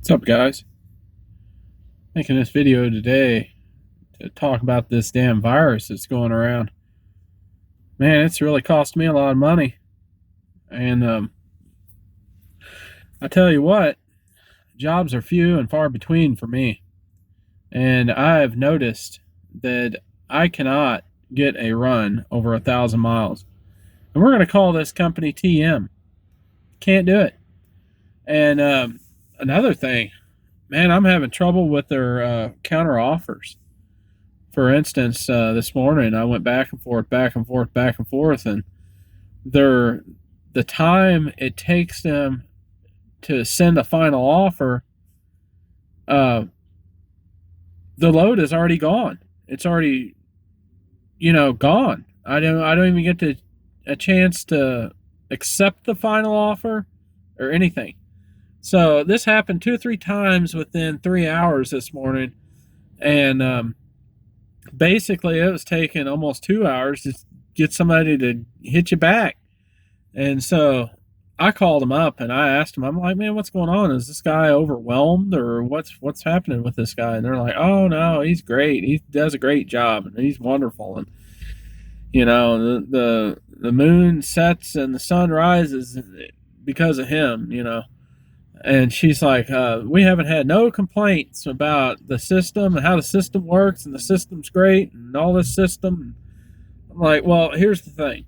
What's up, guys? Making this video today to talk about this damn virus that's going around. Man, it's really cost me a lot of money. And I tell you what, jobs are few and far between for me. And I've noticed that I cannot get a run over 1,000 miles. And we're going to call this company TM. Can't do it. And another thing, man, I'm having trouble with their counter offers. For instance, this morning I went back and forth, back and forth, back and forth, and the time it takes them to send a final offer, uh, the load is already gone. It's already, gone. I don't even get a chance to accept the final offer or anything. So this happened 2 or 3 times within 3 hours this morning, and basically it was taking almost 2 hours to get somebody to hit you back. And so I called him up and I asked him, I'm like, man, what's going on? Is this guy overwhelmed or what's happening with this guy? And they're like, oh no, he's great. He does a great job and he's wonderful. And the moon sets and the sun rises because of him. And she's like, we haven't had no complaints about the system and how the system works, and the system's great and all this system. I'm like, well, here's the thing.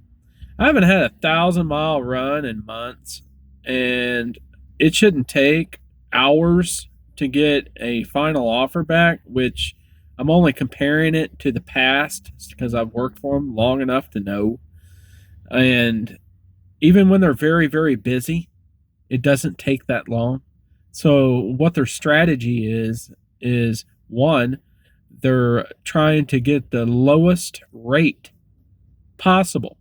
I haven't had 1,000-mile run in months, and it shouldn't take hours to get a final offer back, which I'm only comparing it to the past because I've worked for them long enough to know. And even when they're very, very busy, it doesn't take that long. So what their strategy is one, they're trying to get the lowest rate possible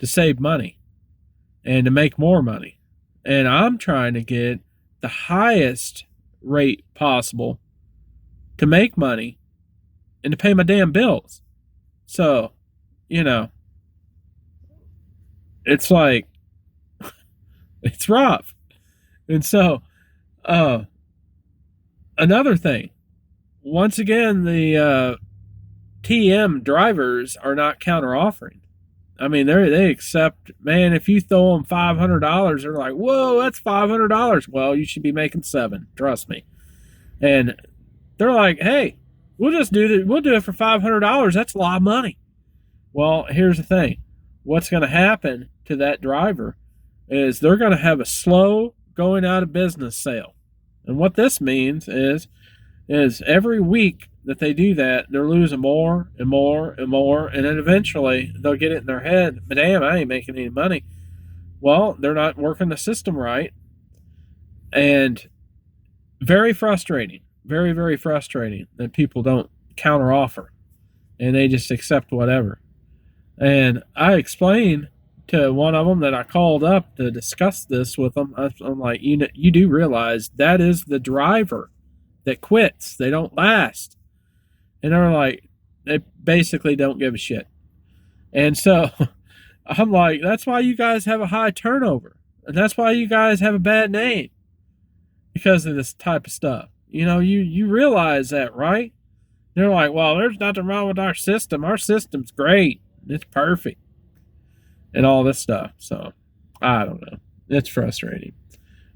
to save money and to make more money. And I'm trying to get the highest rate possible to make money and to pay my damn bills. So, it's like it's rough. And so, another thing, once again, the TM drivers are not counter offering. I mean, they accept, man, if you throw them $500, they're like, whoa, that's $500. Well, you should be making $7, trust me. And they're like, hey, we'll do it for $500. That's a lot of money. Well, here's the thing. What's going to happen to that driver is they're going to have a slow going out of business sale. And what this means is every week that they do that, they're losing more and more and more, and then eventually they'll get it in their head, but damn, I ain't making any money. Well, they're not working the system right, and very frustrating, very, very frustrating that people don't counter offer and they just accept whatever. And I explained to one of them that I called up to discuss this with them. I'm like, you do realize that is the driver that quits. They don't last. And they're like, they basically don't give a shit. And so I'm like, that's why you guys have a high turnover. And that's why you guys have a bad name. Because of this type of stuff. You realize that, right? They're like, well, there's nothing wrong with our system. Our system's great. It's perfect. And all this stuff. So, I don't know. It's frustrating.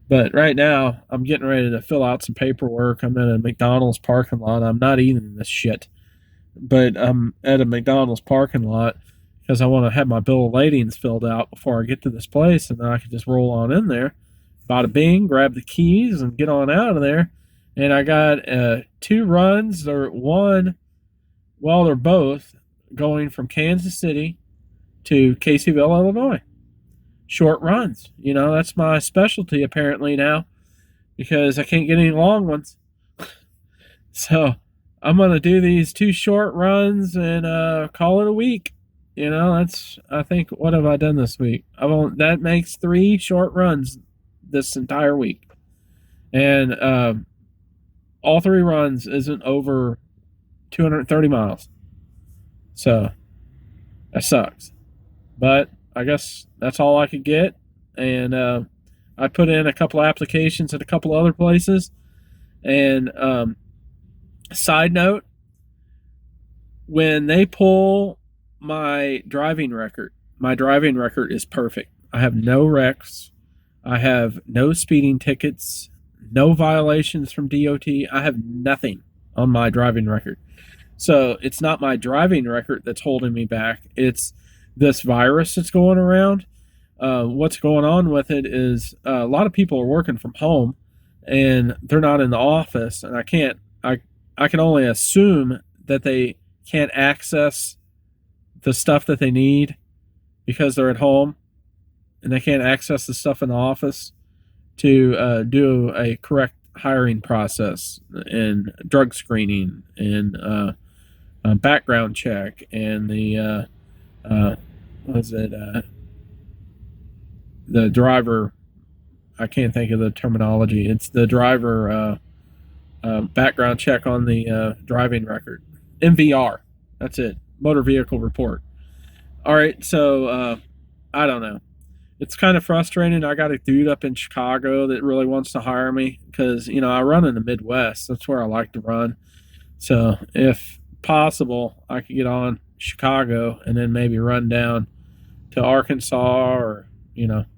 But right now, I'm getting ready to fill out some paperwork. I'm in a McDonald's parking lot. I'm not eating this shit. But I'm at a McDonald's parking lot because I want to have my bill of ladings filled out before I get to this place. And then I can just roll on in there. Bada bing, grab the keys, and get on out of there. And I got 2 runs, or one, well, they're both going from Kansas City to Caseyville, Illinois. Short runs. That's my specialty apparently now because I can't get any long ones. So I'm going to do these 2 short runs and call it a week. That's, I think, what have I done this week? That makes 3 short runs this entire week. And all 3 runs isn't over 230 miles. So that sucks. But I guess that's all I could get. And I put in a couple applications at a couple other places. And side note, when they pull my driving record is perfect. I have no wrecks. I have no speeding tickets, no violations from DOT. I have nothing on my driving record. So it's not my driving record that's holding me back. It's this virus that's going around. What's going on with it is a lot of people are working from home and they're not in the office. And I can only assume that they can't access the stuff that they need because they're at home and they can't access the stuff in the office to do a correct hiring process and drug screening and background check and the driver. I can't think of the terminology. It's the driver background check on the driving record. MVR. That's it. Motor vehicle report. All right. So I don't know. It's kind of frustrating. I got a dude up in Chicago that really wants to hire me because, I run in the Midwest. That's where I like to run. So if possible, I could get on Chicago and then maybe run down to Arkansas or,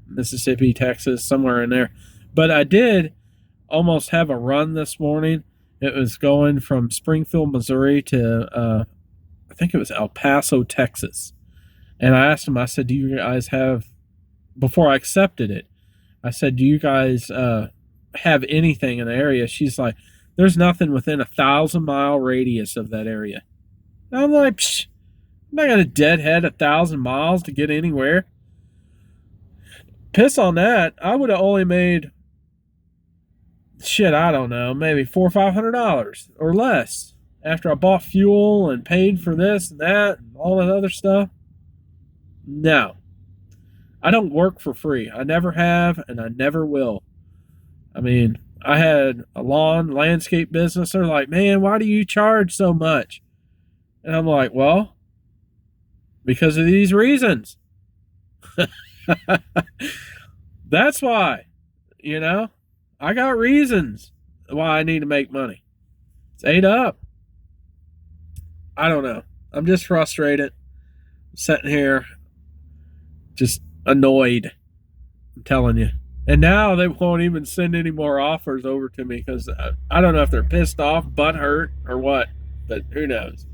Mississippi, Texas, somewhere in there. But I did almost have a run this morning. It was going from Springfield, Missouri to, I think it was El Paso, Texas. And I asked him, I said, do you guys have, before I accepted it, I said, do you guys have anything in the area? She's like, there's nothing within 1,000-mile radius of that area. And I'm like, psh, I'm not going to deadhead 1,000 miles to get anywhere. Piss on that. I would have only made, I don't know, maybe $400 or $500 or less after I bought fuel and paid for this and that and all that other stuff. No. I don't work for free. I never have, and I never will. I mean, I had a landscape business. They're like, man, why do you charge so much? And I'm like, well, because of these reasons. That's why, I got reasons why I need to make money. It's ate up. I don't know. I'm just frustrated. I'm sitting here just annoyed. I'm telling you. And now they won't even send any more offers over to me because I don't know if they're pissed off, butthurt, or what, but who knows.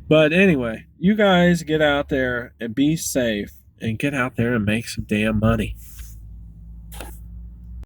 But anyway, you guys get out there and be safe and get out there and make some damn money.